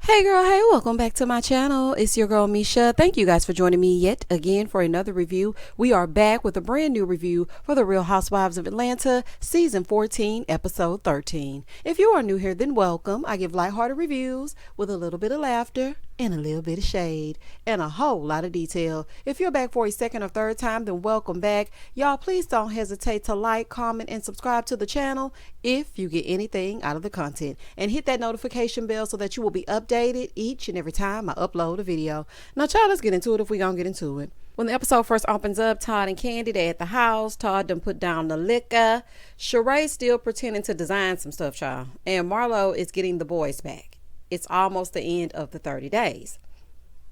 Hey girl, hey, welcome back to my channel. It's your girl Misha. Thank you guys for joining me yet again for another review. We are back with a brand new review for The Real Housewives of Atlanta, Season 14, Episode 13. If you are new here, then welcome. I give lighthearted reviews with a little bit of laughter and a little bit of shade and a whole lot of detail. If you're back for a second or third time, then welcome back. Y'all, please don't hesitate to like, comment, and subscribe to the channel if you get anything out of the content. And hit that notification bell so that you will be updated each and every time I upload a video. Now, child, let's get into it if we gonna get into it. When the episode first opens up, Todd and Kandi, they at the house. Todd done put down the liquor. Sheree's still pretending to design some stuff, child. And Marlo is getting the boys back. It's almost the end of the 30 days.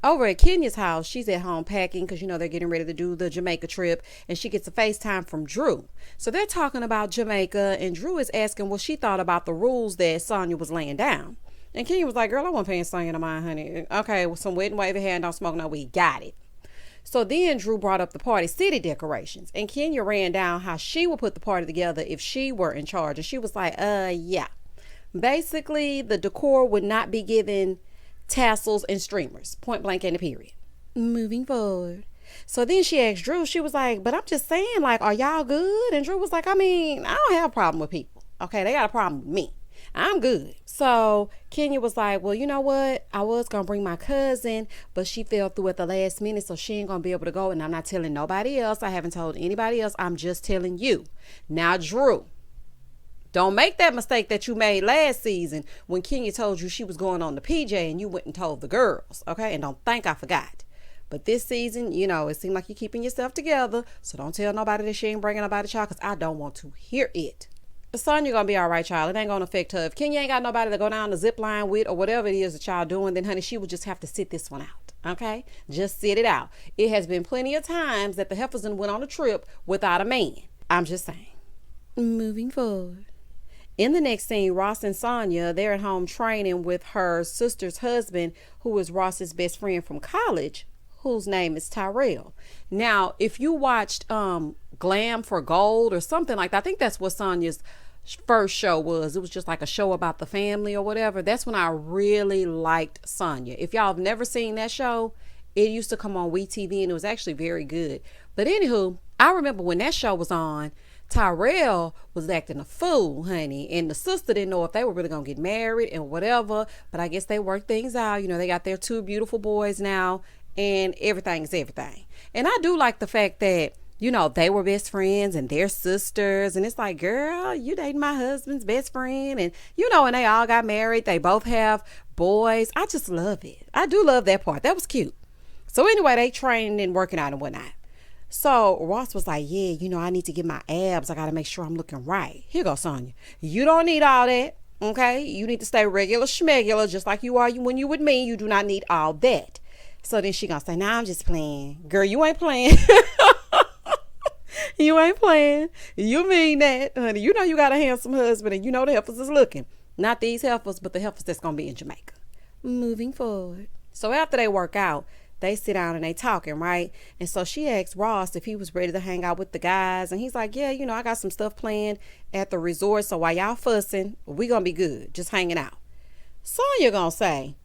Over at Kenya's house, she's at home packing because, you know, they're getting ready to do the Jamaica trip, and she gets a FaceTime from Drew. So they're talking about Jamaica, and Drew is asking what she thought about the rules that Sanya was laying down. And Kenya was like, girl, I wasn't paying Sanya no mind, honey. Okay, with some wet and wavy hair and don't smoke no weed. Got it. So then Drew brought up the party city decorations, and Kenya ran down how she would put the party together if she were in charge. And she was like, yeah. Basically, the decor would not be given tassels and streamers, point blank and a period. Moving forward. So then she asked Drew, she was like, but I'm just saying, like, are y'all good? And Drew was like, I mean, I don't have a problem with people. Okay, they got a problem with me. I'm good. So Kenya was like, well, you know what? I was going to bring my cousin, but she fell through at the last minute, so she ain't going to be able to go. And I'm not telling nobody else. I haven't told anybody else. I'm just telling you. Now, Drew, don't make that mistake that you made last season when Kenya told you she was going on the PJ and you went and told the girls, okay? And don't think I forgot. But this season, you know, it seemed like you're keeping yourself together, so don't tell nobody that she ain't bringing nobody, child, because I don't want to hear it. Sonya gonna be all right, child. It ain't gonna affect her. If Kenya ain't got nobody to go down the zip line with or whatever it is that y'all doing, then, honey, she will just have to sit this one out, okay? Just sit it out. It has been plenty of times that the Hefferson went on a trip without a man. I'm just saying. Moving forward. In the next scene, Ross and Sanya, they're at home training with her sister's husband, who is Ross's best friend from college, whose name is Tyrell. Now, if you watched Glam for Gold or something like that, I think that's what Sanya's first show was. It was just like a show about the family or whatever. That's when I really liked Sanya. If y'all have never seen that show, it used to come on WeTV and it was actually very good. But anywho, I remember when that show was on, Tyrell was acting a fool, honey, and the sister didn't know if they were really gonna get married and whatever, but I guess they worked things out. You know, they got their two beautiful boys now, and everything is everything. And I do like the fact that, you know, they were best friends and they're sisters, and it's like, girl, you dating my husband's best friend, and you know, and they all got married. They both have boys. I just love it. I do love that part. That was cute. So anyway, they training and working out and whatnot. So Ross was like, yeah, you know, I need to get my abs. I got to make sure I'm looking right. Here goes Sanya. You don't need all that, okay? You need to stay regular schmegular, just like you are when you with me. You do not need all that. So then she going to say, nah, I'm just playing. Girl, you ain't playing. You ain't playing. You mean that, honey. You know you got a handsome husband, and you know the heifers is looking. Not these heifers, but the heifers that's going to be in Jamaica. Moving forward. So after they work out, they sit down and they talking, right? And so she asked Ross if he was ready to hang out with the guys. And he's like, yeah, you know, I got some stuff planned at the resort. So while y'all fussing, we going to be good, just hanging out. Sonya going to say,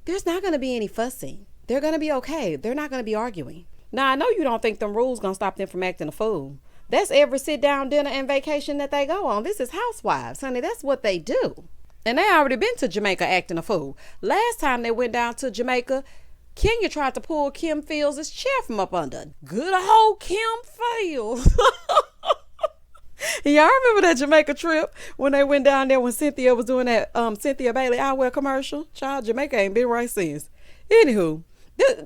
there's not going to be any fussing. They're going to be okay. They're not going to be arguing. Now, I know you don't think them rules going to stop them from acting a fool. That's every sit down dinner and vacation that they go on. This is Housewives, honey. That's what they do. And they already been to Jamaica acting a fool. Last time they went down to Jamaica, Kenya tried to pull Kim Fields' chair from up under. Good old Kim Fields. Y'all remember that Jamaica trip when they went down there when Cynthia was doing that Cynthia Bailey eyewear commercial? Child, Jamaica ain't been right since. Anywho,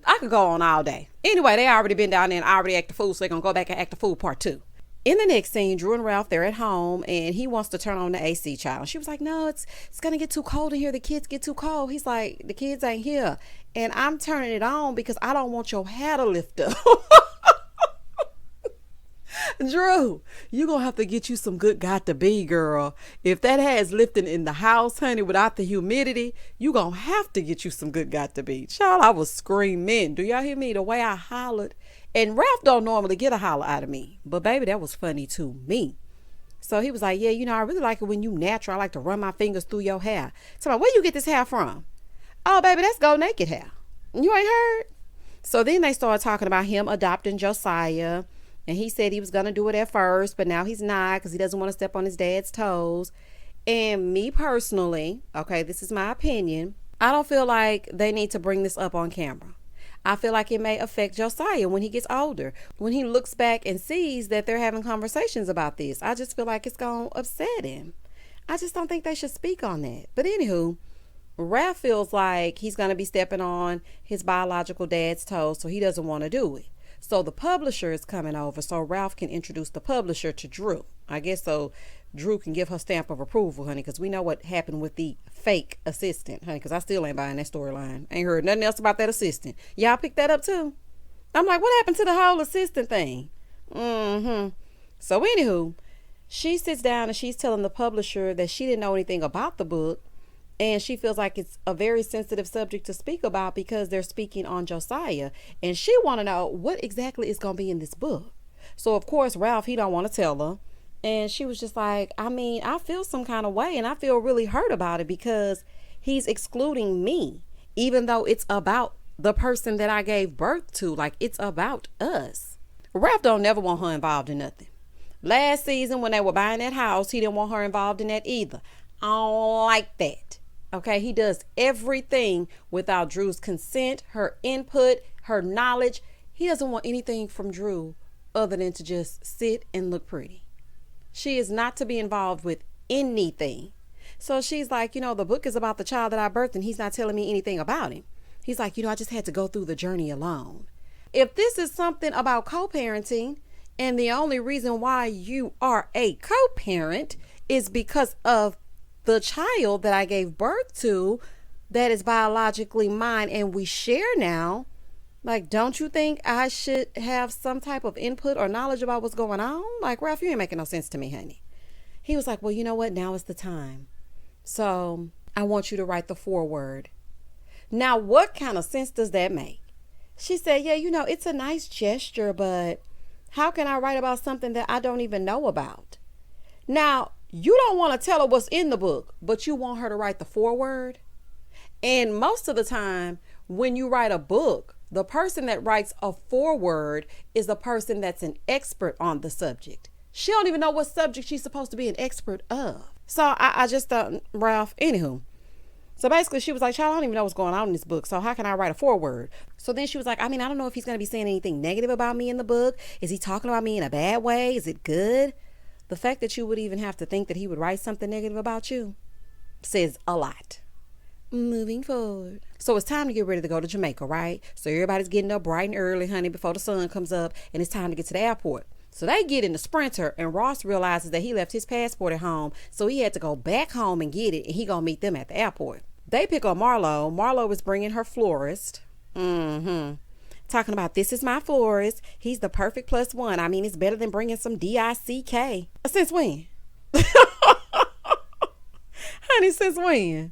I could go on all day. Anyway, they already been down there and already act a fool, so they're going to go back and act a fool part 2. In the next scene, Drew and Ralph, they're at home, and he wants to turn on the AC, child. She was like, no, it's going to get too cold in here. The kids get too cold. He's like, the kids ain't here. And I'm turning it on because I don't want your hair to lift up. Drew, you going to have to get you some good got to be, girl. If that has lifting in the house, honey, without the humidity, you going to have to get you some good got to be. Child, I was screaming. Do y'all hear me? The way I hollered. And Ralph don't normally get a holler out of me. But baby, that was funny to me. So he was like, yeah, you know, I really like it when you natural. I like to run my fingers through your hair. So where you get this hair from? Oh, baby, that's go naked hair. You ain't heard? So then they started talking about him adopting Josiah. And he said he was going to do it at first, but now he's not because he doesn't want to step on his dad's toes. And me personally, okay, this is my opinion, I don't feel like they need to bring this up on camera. I feel like it may affect Josiah when he gets older. When he looks back and sees that they're having conversations about this, I just feel like it's going to upset him. I just don't think they should speak on that. But anywho, Ralph feels like he's going to be stepping on his biological dad's toes, so he doesn't want to do it. So the publisher is coming over so Ralph can introduce the publisher to Drew. I guess so Drew can give her stamp of approval, honey, because we know what happened with the fake assistant, honey, because I still ain't buying that storyline. Ain't heard nothing else about that assistant. Y'all picked that up too? I'm like, what happened to the whole assistant thing? So anywho, she sits down and she's telling the publisher that she didn't know anything about the book. And she feels like it's a very sensitive subject to speak about because they're speaking on Josiah. And she want to know what exactly is going to be in this book. So, of course, Ralph, he don't want to tell her. And she was just like, I feel some kind of way. And I feel really hurt about it because he's excluding me, even though it's about the person that I gave birth to. Like, it's about us. Ralph don't never want her involved in nothing. Last season, when they were buying that house, he didn't want her involved in that either. I don't like that. Okay, he does everything without Drew's consent, her input, her knowledge. He doesn't want anything from Drew other than to just sit and look pretty. She is not to be involved with anything. So she's like, the book is about the child that I birthed and he's not telling me anything about him. He's like, I just had to go through the journey alone. If this is something about co-parenting and the only reason why you are a co-parent is because of the child that I gave birth to that is biologically mine and we share now, like, don't you think I should have some type of input or knowledge about what's going on? Like, Ralph, you ain't making no sense to me, honey. He was like, well, you know what? Now is the time. So I want you to write the foreword. Now, what kind of sense does that make? She said, yeah, it's a nice gesture, but how can I write about something that I don't even know about? Now, you don't want to tell her what's in the book, but you want her to write the foreword. And most of the time, when you write a book, the person that writes a foreword is the person that's an expert on the subject. She don't even know what subject she's supposed to be an expert of. So I just thought, Ralph, anywho. So basically she was like, child, I don't even know what's going on in this book. So how can I write a foreword? So then she was like, I don't know if he's going to be saying anything negative about me in the book. Is he talking about me in a bad way? Is it good? The fact that you would even have to think that he would write something negative about you says a lot. Moving forward. So it's time to get ready to go to Jamaica, right? So everybody's getting up bright and early, honey, before the sun comes up, and it's time to get to the airport. So they get in the Sprinter, and Ross realizes that he left his passport at home, so he had to go back home and get it, and he gonna meet them at the airport. They pick up Marlo. Marlo is bringing her florist. Talking about, this is my florist. He's the perfect +1. It's better than bringing some DICK. Since when? Honey, since when?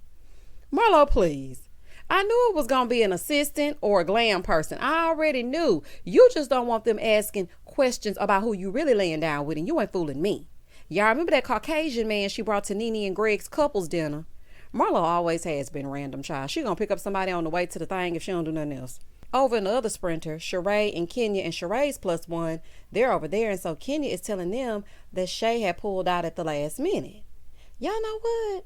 Marlo, please. I knew it was going to be an assistant or a glam person. I already knew. You just don't want them asking questions about who you really laying down with, and you ain't fooling me. Y'all remember that Caucasian man she brought to Nene and Greg's couples dinner? Marlo always has been random, child. She going to pick up somebody on the way to the thing if she don't do nothing else. Over in the other Sprinter, Sheree and Kenya and Sheree's +1, they're over there. And so Kenya is telling them that Shay had pulled out at the last minute. Y'all know what?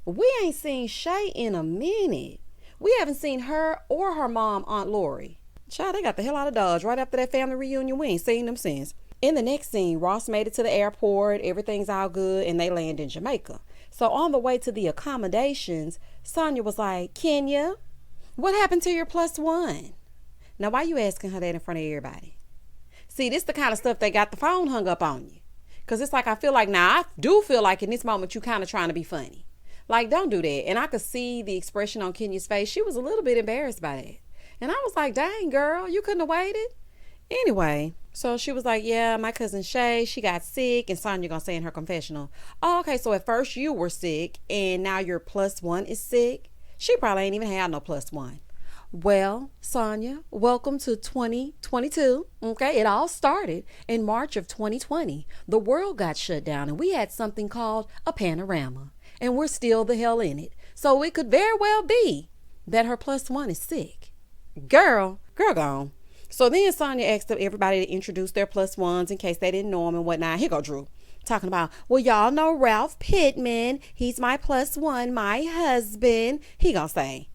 We ain't seen Shay in a minute. We haven't seen her or her mom, Aunt Lori. Child, they got the hell out of Dodge right after that family reunion. We ain't seen them since. In the next scene, Ross made it to the airport. Everything's all good, and they land in Jamaica. So on the way to the accommodations, Sanya was like, Kenya, what happened to your +1? Now, why you asking her that in front of everybody? See, this the kind of stuff they got the phone hung up on you. Because it's like, I do feel like in this moment you kind of trying to be funny. Like, don't do that. And I could see the expression on Kenya's face. She was a little bit embarrassed by that. And I was like, dang, girl, you couldn't have waited? Anyway, so she was like, yeah, my cousin Shay, she got sick. And Sonya gonna say in her confessional, oh, okay, so at first you were sick and now your +1 is sick. She probably ain't even had no +1. Well, Sanya, welcome to 2022. Okay, it all started in March of 2020. The world got shut down and we had something called a panorama. And we're still the hell in it. So it could very well be that her plus one is sick. Girl gone. So then Sanya asked everybody to introduce their plus ones in case they didn't know him and whatnot. Here go Drew talking about, well, y'all know Ralph Pittman. He's my plus one, my husband. He gonna say,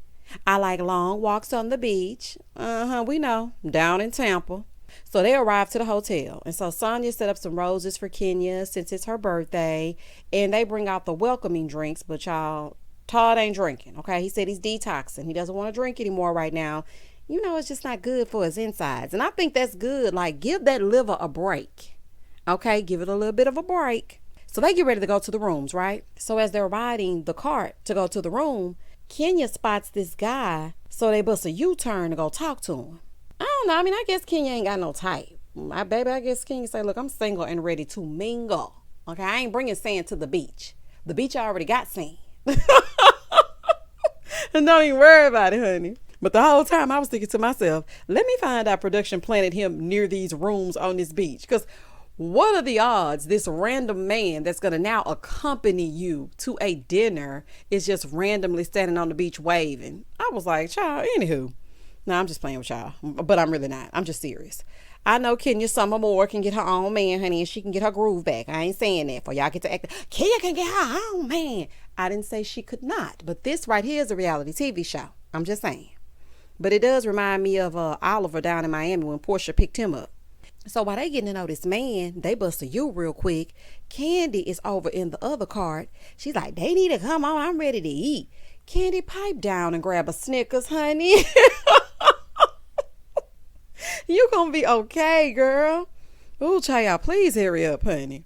I like long walks on the beach. We know. Down in Tampa. So they arrived to the hotel. And so Sanya set up some roses for Kenya since it's her birthday. And they bring out the welcoming drinks. But y'all, Todd ain't drinking. Okay. He said he's detoxing. He doesn't want to drink anymore right now. You know, it's just not good for his insides. And I think that's good. Like, give that liver a break. Okay. Give it a little bit of a break. So they get ready to go to the rooms, right? So as they're riding the cart to go to the room, Kenya spots this guy. So they bust a U-turn to go talk to him. I don't know. I mean, I guess Kenya ain't got no type. My baby, I guess Kenya say, look, I'm single and ready to mingle. Okay, I ain't bringing sand to the beach. The beach already got sand. And don't even worry about it, honey. But the whole time I was thinking to myself, let me find out production planted him near these rooms on this beach. Because what are the odds this random man that's going to now accompany you to a dinner is just randomly standing on the beach waving? I was like, child, anywho. No, I'm just playing with y'all, but I'm really not. I'm just serious. I know Kenya Summer Moore can get her own man, honey, and she can get her groove back. I ain't saying that for y'all get to act. Kenya can get her own man. I didn't say she could not, but this right here is a reality TV show. I'm just saying. But it does remind me of Oliver down in Miami when Portia picked him up. So while they getting to know this man, they bust a U real quick. Kandi is over in the other cart. She's like, they need to come on. I'm ready to eat. Kandi, pipe down and grab a Snickers, honey. You gonna be okay, girl. Ooh, child, please hurry up, honey.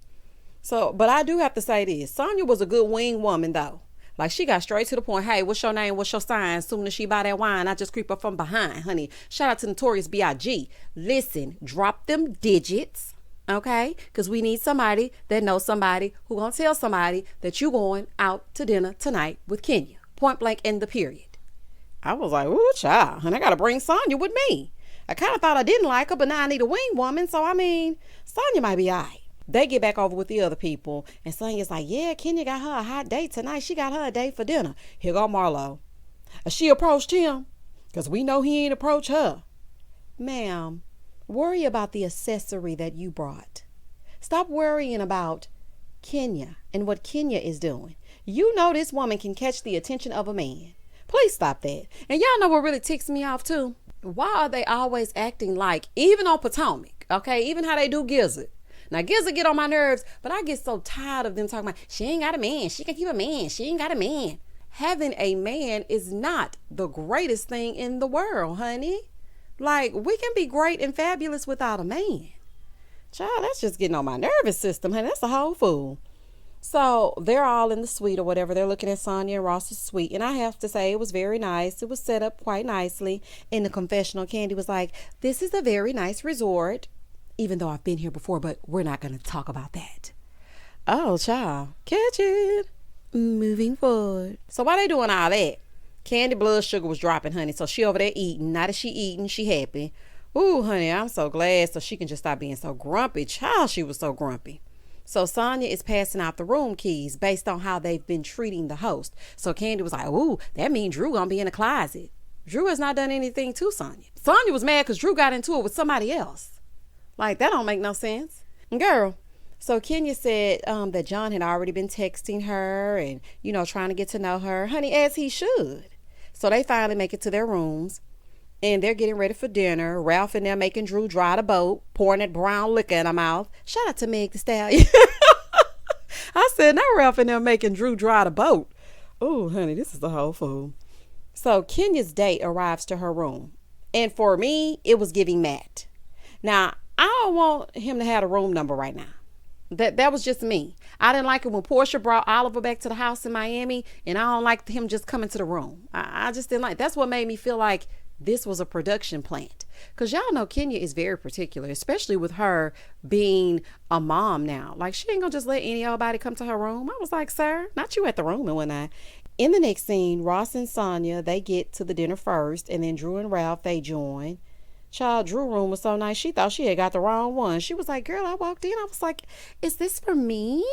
So, but I do have to say this. Sanya was a good wing woman, though. Like, she got straight to the point. Hey, what's your name? What's your sign? As soon as she buy that wine, I just creep up from behind, honey. Shout out to Notorious B.I.G. Listen, drop them digits, okay? Because we need somebody that knows somebody who gonna tell somebody that you going out to dinner tonight with Kenya. Point blank in the period. I was like, ooh, child. And I got to bring Sanya with me. I kind of thought I didn't like her, but now I need a wing woman. So, I mean, Sanya might be all right. They get back over with the other people. And Sanya's like, yeah, Kenya got her a hot date tonight. She got her a date for dinner. Here go Marlo. She approached him because we know he ain't approached her. Ma'am, worry about the accessory that you brought. Stop worrying about Kenya and what Kenya is doing. You know this woman can catch the attention of a man. Please stop that. And y'all know what really ticks me off too? Why are they always acting like, even on Potomac, okay, even how they do Gizzard. Now, Gizzard get on my nerves, but I get so tired of them talking about, she ain't got a man. She can keep a man. She ain't got a man. Having a man is not the greatest thing in the world, honey. Like, we can be great and fabulous without a man. Child, that's just getting on my nervous system, honey. That's a whole fool. So they're all in the suite or whatever. They're looking at Sanya and Ross's suite. And I have to say it was very nice. It was set up quite nicely. In the confessional, Kandi was like, this is a very nice resort. Even though I've been here before, but we're not going to talk about that. Oh, child. Catch it. Moving forward. So while they doing all that, Kandi blood sugar was dropping, honey. So she over there eating. Now that she eating, she happy. Ooh, honey, I'm so glad. So she can just stop being so grumpy. Child, she was so grumpy. So Sanya is passing out the room keys based on how they've been treating the host. So Kandi was like, ooh, that means Drew gonna be in the closet. Drew has not done anything to Sanya. Sanya was mad because Drew got into it with somebody else. Like, that don't make no sense. Girl, so Kenya said that John had already been texting her and, you know, trying to get to know her. Honey, as he should. So they finally make it to their rooms. And they're getting ready for dinner. Ralph and them making Drew dry the boat, pouring that brown liquor in her mouth. Shout out to Meg Thee Stallion. I said, now Ralph and them making Drew dry the boat. Oh, honey, this is the whole fool. So Kenya's date arrives to her room. And for me, it was giving Matt. Now, I don't want him to have a room number right now. That was just me. I didn't like it when Portia brought Oliver back to the house in Miami. And I don't like him just coming to the room. I just didn't like. That's what made me feel like this was a production plant. Because y'all know Kenya is very particular, especially with her being a mom now. Like, she ain't gonna just let anybody come to her room. I was like, sir, not you at the room and whatnot. In the next scene, Ross and Sanya, they get to the dinner first. And then Drew and Ralph, they join. Child, Drew room was so nice. She thought she had got the wrong one. She was like, girl, I walked in. I was like, is this for me?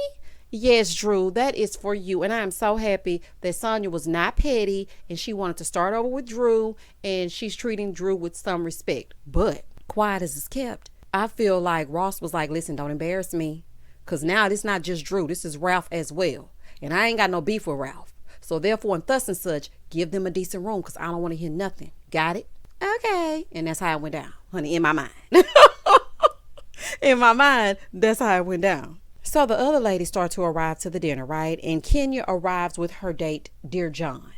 Yes, Drew, that is for you. And I am so happy that Sanya was not petty and she wanted to start over with Drew and she's treating Drew with some respect. But quiet as it's kept, I feel like Ross was like, listen, don't embarrass me. Because now this not just Drew, this is Ralph as well. And I ain't got no beef with Ralph. So therefore, and thus and such, give them a decent room because I don't want to hear nothing. Got it? Okay. And that's how it went down, honey, in my mind. In my mind, that's how it went down. So the other ladies start to arrive to the dinner, right? And Kenya arrives with her date, Dear John.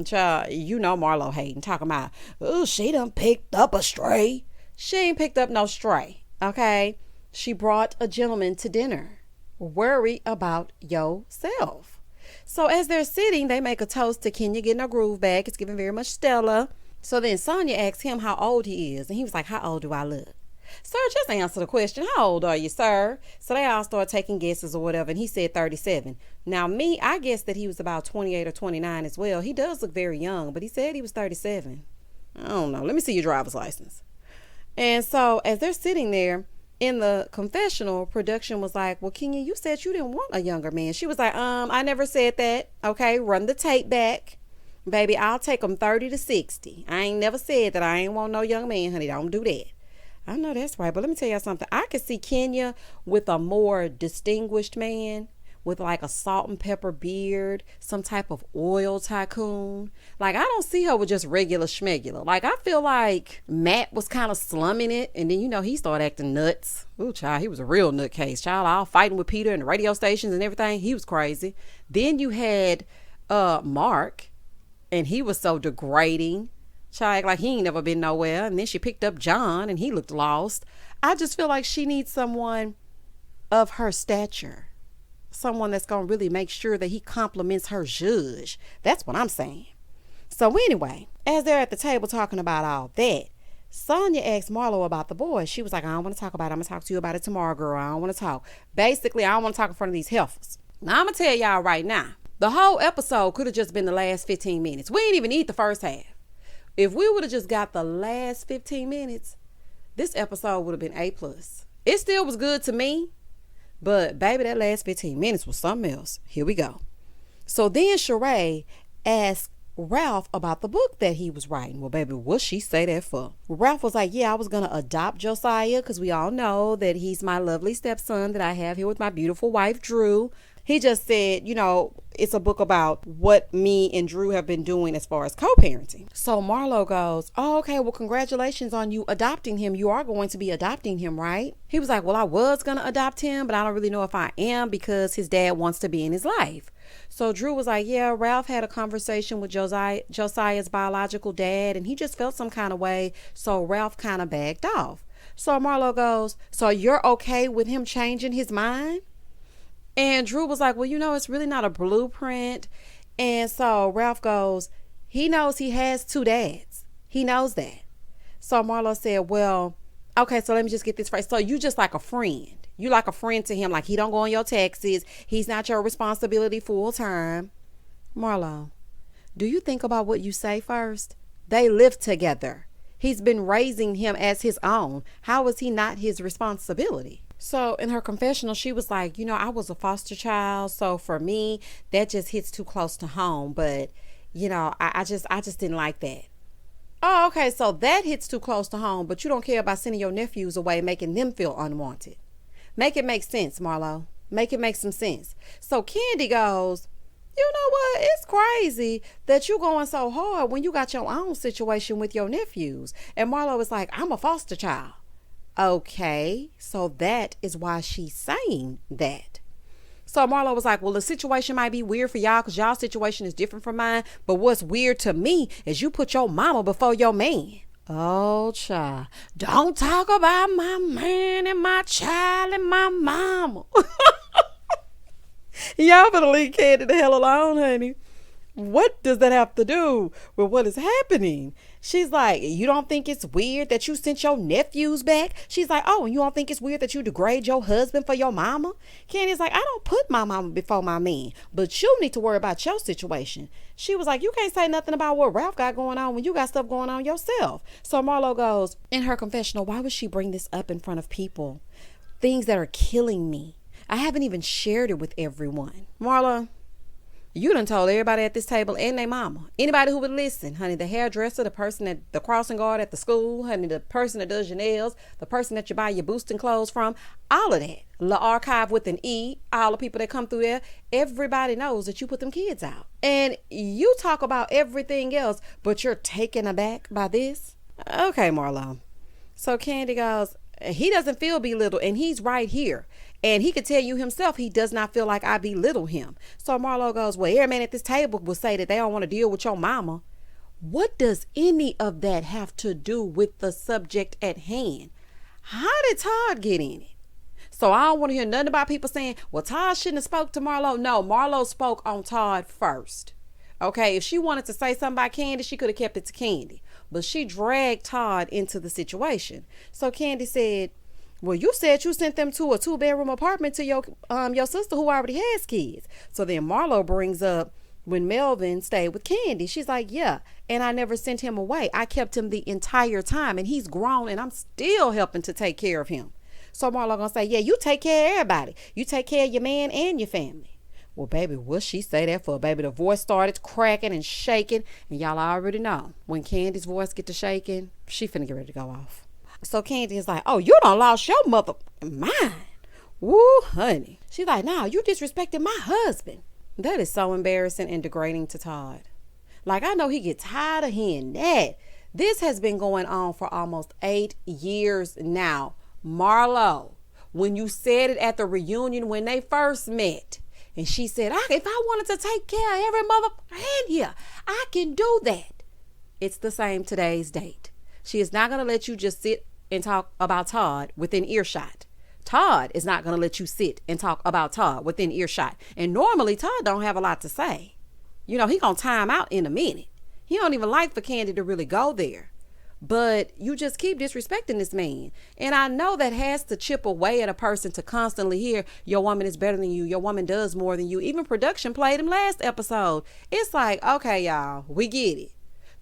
Child, you know Marlo hating, talking about, oh, she done picked up a stray. She ain't picked up no stray, okay? She brought a gentleman to dinner. Worry about yourself. So as they're sitting, they make a toast to Kenya getting her groove back. It's giving very much Stella. So then Sanya asks him how old he is. And he was like, how old do I look? Sir, just answer the question. How old are you, sir? So they all start taking guesses or whatever. And he said 37. Now, me, I guessed that he was about 28 or 29 as well. He does look very young, but he said he was 37. I don't know. Let me see your driver's license. And so as they're sitting there in the confessional, production was like, well, Kenya, you said you didn't want a younger man. She was like, I never said that. Okay, run the tape back. Baby, I'll take him 30 to 60. I ain't never said that I ain't want no young man, honey. Don't do that. I know that's right, but let me tell you something. I could see Kenya with a more distinguished man with like a salt and pepper beard, some type of oil tycoon. Like, I don't see her with just regular schmegular. Like, I feel like Matt was kind of slumming it, and then, you know, he started acting nuts. Ooh, child, he was a real nutcase. Child, all fighting with Peter and the radio stations and everything. He was crazy. Then you had Mark, and he was so degrading. Child, like he ain't never been nowhere. And then she picked up John and he looked lost. I just feel like she needs someone of her stature. Someone that's going to really make sure that he compliments her judge. That's what I'm saying. So anyway, as they're at the table talking about all that, Sanya asked Marlo about the boy. She was like, I don't want to talk about it. I'm going to talk to you about it tomorrow, girl. I don't want to talk. Basically, I don't want to talk in front of these heifers. Now, I'm going to tell y'all right now, the whole episode could have just been the last 15 minutes. We didn't even need the first half. If we would have just got the last 15 minutes, this episode would have been A+. It still was good to me, but baby, that last 15 minutes was something else. Here we go. So then Sheree asked Ralph about the book that he was writing. Well, baby, what she say that for? Ralph was like, yeah, I was going to adopt Josiah because we all know that he's my lovely stepson that I have here with my beautiful wife, Drew. He just said, you know, it's a book about what me and Drew have been doing as far as co-parenting. So Marlo goes, oh, okay, well, congratulations on you adopting him. You are going to be adopting him, right? He was like, well, I was going to adopt him, but I don't really know if I am because his dad wants to be in his life. So Drew was like, yeah, Ralph had a conversation with Josiah's biological dad, and he just felt some kind of way. So Ralph kind of backed off. So Marlo goes, so you're okay with him changing his mind? And Drew was like, well, you know, it's really not a blueprint. And so Ralph goes, he knows he has two dads. He knows that. So Marlo said, well, okay, so let me just get this right. So you just like a friend. You like a friend to him. Like he don't go on your taxes. He's not your responsibility full time. Marlo, do you think about what you say first? They live together. He's been raising him as his own. How is he not his responsibility? So in her confessional, she was like, you know, I was a foster child. So for me, that just hits too close to home. But, you know, I just didn't like that. Oh, okay. So that hits too close to home. But you don't care about sending your nephews away, making them feel unwanted. Make it make sense, Marlo. Make it make some sense. So Kandi goes, you know what? It's crazy that you going so hard when you got your own situation with your nephews. And Marlo was like, I'm a foster child. Okay, so that is why she's saying that. So Marlo was like, well, the situation might be weird for y'all because y'all situation is different from mine. But what's weird to me is you put your mama before your man. Oh, child. Don't talk about my man and my child and my mama. Y'all better leave Kandi the hell alone, honey. What does that have to do with what is happening? She's like, you don't think it's weird that you sent your nephews back? She's like, oh, and you don't think it's weird that you degrade your husband for your mama? Kandi's like, I don't put my mama before my man, but you need to worry about your situation. She was like, you can't say nothing about what Ralph got going on when you got stuff going on yourself. So Marlo goes, in her confessional, why would she bring this up in front of people? Things that are killing me. I haven't even shared it with everyone. Marlo, you done told everybody at this table and their mama. Anybody who would listen, honey, the hairdresser, the person at the crossing guard at the school, honey, the person that does your nails, the person that you buy your boosting clothes from, all of that. The archive with an E, all the people that come through there, everybody knows that you put them kids out. And you talk about everything else, but you're taken aback by this? Okay, Marlo. So Kandi goes, he doesn't feel belittled, and he's right here. And he could tell you himself he does not feel like I belittle him. So Marlo goes, well, every man at this table will say that they don't want to deal with your mama. What does any of that have to do with the subject at hand? How did Todd get in it? So I don't want to hear nothing about people saying, well, Todd shouldn't have spoke to Marlo. No, Marlo spoke on Todd first. Okay, if she wanted to say something about Kandi, she could have kept it to Kandi. But she dragged Todd into the situation. So Kandi said, well, you said you sent them to a 2-bedroom apartment to your sister who already has kids. So then Marlo brings up when Melvin stayed with Kandi. She's like, yeah, and I never sent him away. I kept him the entire time, and he's grown, and I'm still helping to take care of him. So Marlo gonna say, yeah, you take care of everybody. You take care of your man and your family. Well, baby, what she say that for? Baby, the voice started cracking and shaking, and y'all already know when Candy's voice get to shaking, she finna get ready to go off. So Kandi is like, oh, you done lost your mother mind. Woo, honey. She's like, nah, you disrespected my husband. That is so embarrassing and degrading to Todd. Like, I know he gets tired of hearing that. This has been going on for almost 8 years now. Marlo, when you said it at the reunion when they first met, and she said, if I wanted to take care of every mother in here, I can do that. It's the same today's date. She is not going to let you just sit and talk about Todd within earshot. Todd is not going to let you sit and talk about Todd within earshot. And normally Todd don't have a lot to say. You know, he going to time out in a minute. He don't even like for Kandi to really go there. But you just keep disrespecting this man. And I know that has to chip away at a person to constantly hear your woman is better than you. Your woman does more than you. Even production played him last episode. It's like, okay, y'all, we get it.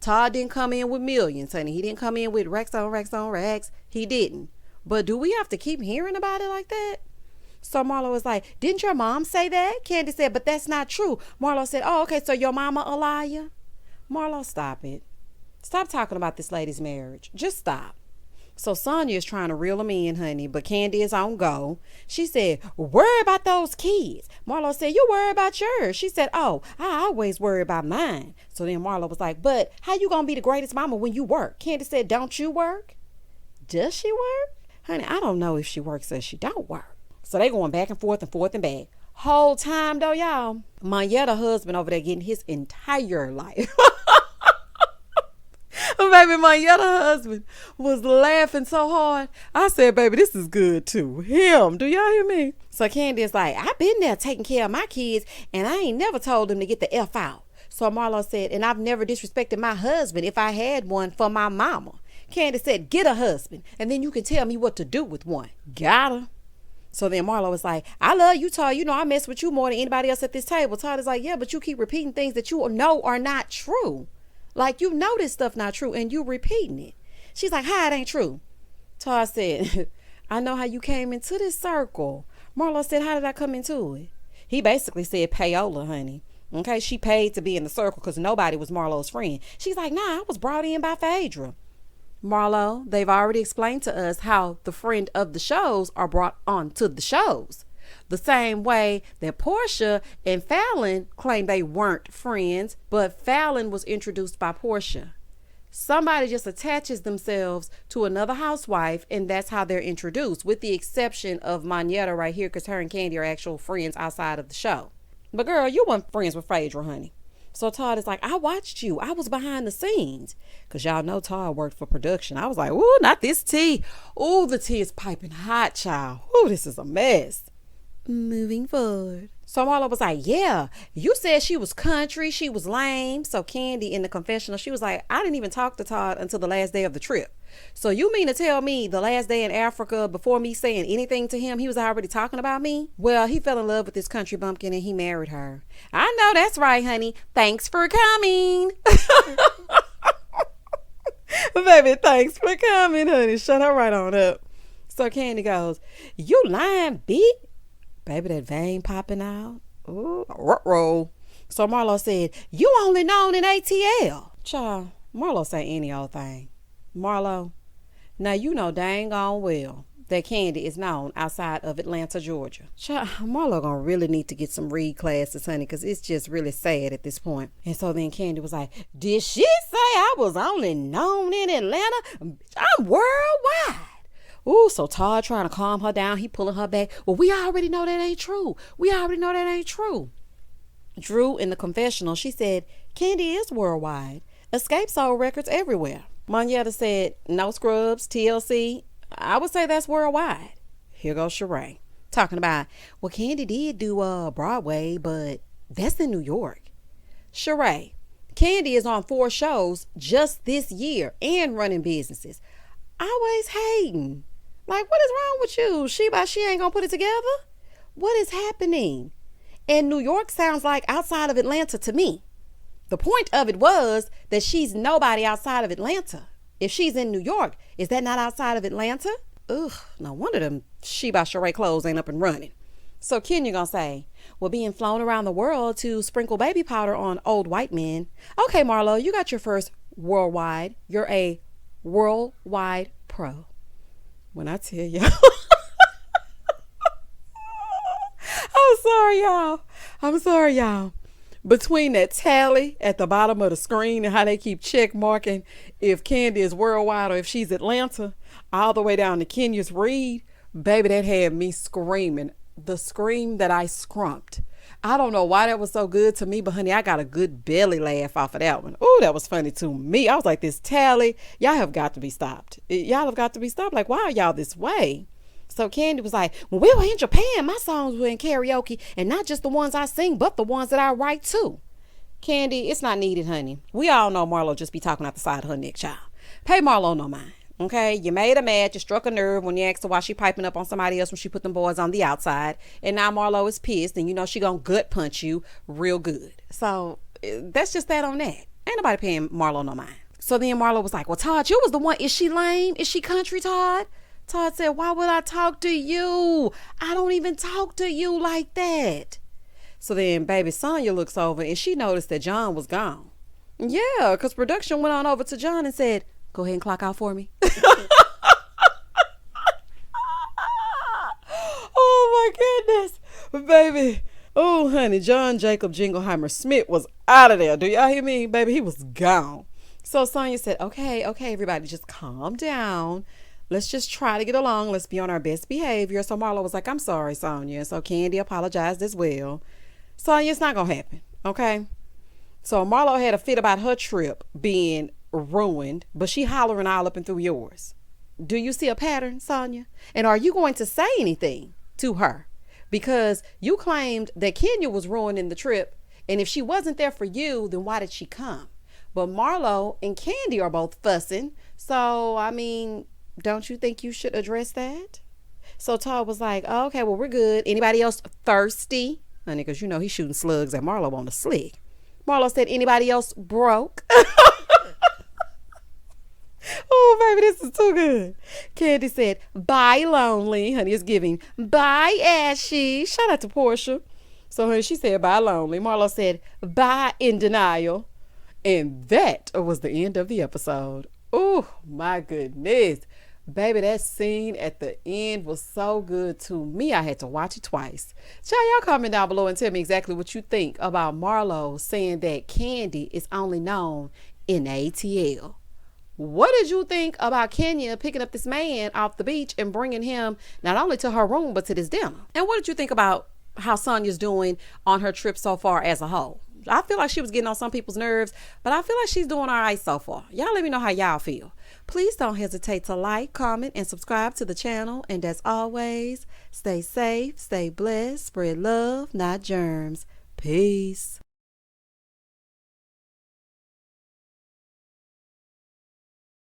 Todd didn't come in with millions, honey. He didn't come in with racks on racks on racks. He didn't. But do we have to keep hearing about it like that? So Marlo was like, didn't your mom say that? Kandi said, but that's not true. Marlo said, oh, okay, so your mama a liar? Marlo, stop it. Stop talking about this lady's marriage. Just stop. So Sanya is trying to reel him in, honey, but Kandi is on go. She said, worry about those kids. Marlo said, you worry about yours. She said, oh, I always worry about mine. So then Marlo was like, but how you gonna be the greatest mama when you work? Kandi said, don't you work? Does she work? Honey, I don't know if she works or she don't work. So they going back and forth and back. Whole time though, y'all, Manyetta husband over there getting his entire life. Baby, Manyetta husband was laughing so hard. I said, baby, this is good too. Him, do y'all hear me? So Kandi is like, I've been there taking care of my kids, and I ain't never told them to get the F out. So Marlo said, and I've never disrespected my husband if I had one for my mama. Kandi said, get a husband, and then you can tell me what to do with one. Got her. So then Marlo was like, I love you, Todd. You know I mess with you more than anybody else at this table. Todd is like, yeah, but you keep repeating things that you know are not true. Like, you know this stuff not true, and you repeating it. She's like, how it ain't true? Todd said, I know how you came into this circle. Marlo said, how did I come into it? He basically said payola, honey. Okay, she paid to be in the circle because nobody was Marlo's friend. She's like, nah, I was brought in by Phaedra. Marlo, they've already explained to us how the friend of the shows are brought on to the shows. The same way that Portia and Fallon claim they weren't friends, but Fallon was introduced by Portia. Somebody just attaches themselves to another housewife, and that's how they're introduced, with the exception of Manyetta right here, because her and Kandi are actual friends outside of the show. But girl, you weren't friends with Phaedra, honey. So Todd is like, I watched you. I was behind the scenes. Because y'all know Todd worked for production. I was like, ooh, not this tea. Ooh, the tea is piping hot, child. Ooh, this is a mess. Moving forward. So Marlo was like, yeah, you said she was country, she was lame. So Kandi in the confessional, she was like, I didn't even talk to Todd until the last day of the trip. So you mean to tell me the last day in Africa, before me saying anything to him, he was already talking about me? Well, he fell in love with this country bumpkin and he married her. I know that's right, honey. Thanks for coming. Baby, thanks for coming, honey. Shut her right on up. So Kandi goes, you lying, bitch. Baby, that vein popping out. Ooh, roll. So Marlo said, you only known in ATL. Child, Marlo say any old thing. Marlo, now you know dang on well that Kandi is known outside of Atlanta, Georgia. Child, Marlo gonna really need to get some read classes, honey, because it's just really sad at this point. And so then Kandi was like, did she say I was only known in Atlanta? I'm worldwide. Ooh, so Todd trying to calm her down. He pulling her back. Well, we already know that ain't true. Drew in the confessional, she said, Kandi is worldwide. Escape sold records everywhere. Monyetta said, no scrubs, TLC. I would say that's worldwide. Here goes Sheree talking about, well, Kandi did do Broadway, but that's in New York. Sheree, Kandi is on 4 shows just this year and running businesses. Always hating. Like, what is wrong with you? She ain't gonna put it together? What is happening? And New York sounds like outside of Atlanta to me. The point of it was that she's nobody outside of Atlanta. If she's in New York, is that not outside of Atlanta? Ugh, no wonder them Sheree clothes ain't up and running. So Kenya gonna say, well, being flown around the world to sprinkle baby powder on old white men. Okay, Marlo, you got your first worldwide. You're a worldwide pro. When I tell y'all, I'm sorry, y'all. Between that tally at the bottom of the screen and how they keep check marking if Kandi is worldwide or if she's Atlanta, all the way down to Kenya's read, baby, that had me screaming. The scream that I scrumped. I don't know why that was so good to me, but honey, I got a good belly laugh off of that one. Oh, that was funny to me. I was like, this tally, y'all have got to be stopped. Like, why are y'all this way? So Kandi was like, when we were in Japan, my songs were in karaoke, and not just the ones I sing, but the ones that I write too. Kandi, it's not needed, honey. We all know Marlo just be talking out the side of her neck, child. Pay Marlo no mind. Okay, you made her mad. You struck a nerve when you asked her why she piping up on somebody else when she put them boys on the outside. And now Marlo is pissed, and you know she gonna gut punch you real good. So that's just that on that. Ain't nobody paying Marlo no mind. So then Marlo was like, well, Todd, you was the one. Is she lame? Is she country, Todd? Todd said, why would I talk to you? I don't even talk to you like that. So then baby Sanya looks over and she noticed that John was gone. Yeah, because production went on over to John and said, go ahead and clock out for me. Oh my goodness, baby. Oh honey, John Jacob Jingleheimer Smith was out of there. Do y'all hear me? Baby, he was gone. So Sanya said, okay, everybody just calm down. Let's just try to get along. Let's be on our best behavior. So Marlo was like, I'm sorry, Sanya. So Kandi apologized as well. Sanya, it's not going to happen. Okay. So Marlo had a fit about her trip being ruined, but she hollering all up and through yours. Do you see a pattern, Sanya? And are you going to say anything to her? Because you claimed that Kenya was ruining the trip. And if she wasn't there for you, then why did she come? But Marlo and Kandi are both fussing. So, I mean, don't you think you should address that? So Todd was like, oh, okay, well, we're good. Anybody else thirsty? Honey, because you know he's shooting slugs at Marlo on the slick. Marlo said, anybody else broke? Oh, baby, this is too good. Kandi said, bye, lonely. Honey, it's giving. Bye, ashy. Shout out to Portia. So honey, she said, bye, lonely. Marlo said, bye, in denial. And that was the end of the episode. Oh, my goodness. Baby, that scene at the end was so good to me. I had to watch it twice. Y'all comment down below and tell me exactly what you think about Marlo saying that Kandi is only known in ATL. What did you think about Kenya picking up this man off the beach and bringing him not only to her room, but to this dinner? And what did you think about how Sanya's doing on her trip so far as a whole? I feel like she was getting on some people's nerves, but I feel like she's doing all right so far. Y'all let me know how y'all feel. Please don't hesitate to like, comment, and subscribe to the channel. And as always, stay safe, stay blessed, spread love, not germs. Peace.